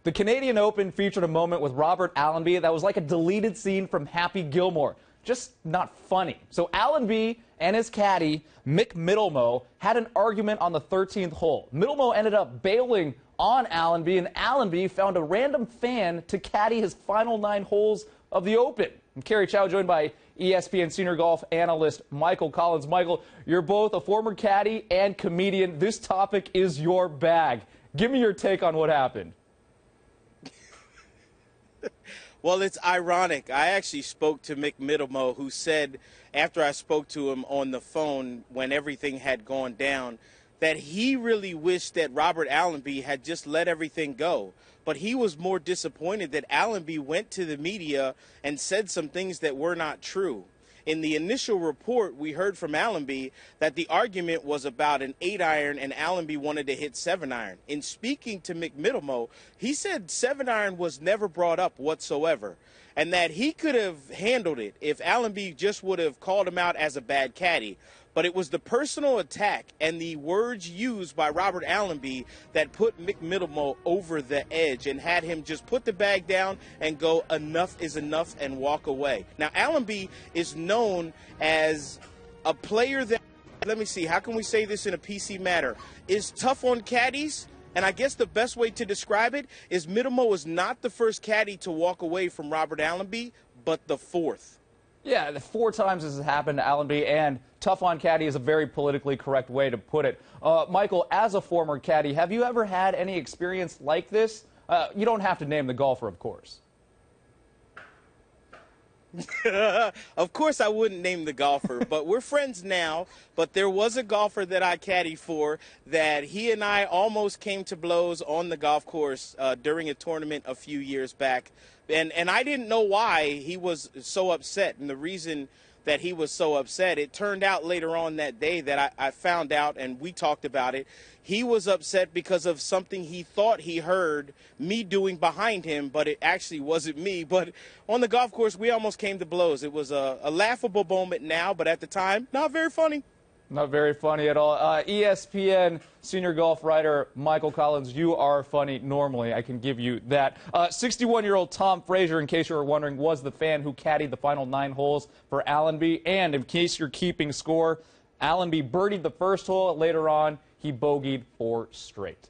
The Canadian Open featured a moment with Robert Allenby that was like a deleted scene from Happy Gilmore. Just not funny. So Allenby and his caddy, Mick Middlemo, had an argument on the 13th hole. Middlemo ended up bailing on Allenby, and Allenby found a random fan to caddy his final 9 holes of the Open. I'm Kerry Chow, joined by ESPN senior golf analyst Michael Collins. Michael, you're both a former caddy and comedian. This topic is your bag. Give me your take on what happened. Well, it's ironic. I actually spoke to Mick Middlemo, who said, after I spoke to him on the phone when everything had gone down, that he really wished that Robert Allenby had just let everything go. But he was more disappointed that Allenby went to the media and said some things that were not true. In the initial report, we heard from Allenby that the argument was about an 8-iron and Allenby wanted to hit 7-iron. In speaking to Mick Middlemo, he said 7-iron was never brought up whatsoever, and that he could have handled it if Allenby just would have called him out as a bad caddy. But it was the personal attack and the words used by Robert Allenby that put Mick Middlemo over the edge and had him just put the bag down and go, enough is enough, and walk away. Now, Allenby is known as a player that, let me see, how can we say this in a PC manner, is tough on caddies. And I guess the best way to describe it is Middlemo is not the first caddy to walk away from Robert Allenby, but the 4th. Yeah, 4 times this has happened to Allenby, and tough on caddy is a very politically correct way to put it. Michael, as a former caddy, have you ever had any experience like this? You don't have to name the golfer, of course. Of course I wouldn't name the golfer, but we're friends now. But there was a golfer that I caddied for that he and I almost came to blows on the golf course during a tournament a few years back. And I didn't know why he was so upset, and the reason that he was so upset, it turned out later on that day that I found out, and we talked about it. He was upset because of something he thought he heard me doing behind him, but it actually wasn't me. But on the golf course, we almost came to blows. It was a laughable moment now, but at the time, not very funny. Not very funny at all. ESPN senior golf writer Michael Collins, you are funny normally. I can give you that. 61-year-old Tom Frazier, in case you were wondering, was the fan who caddied the final 9 holes for Allenby. And in case you're keeping score, Allenby birdied the first hole. Later on, he bogeyed 4 straight.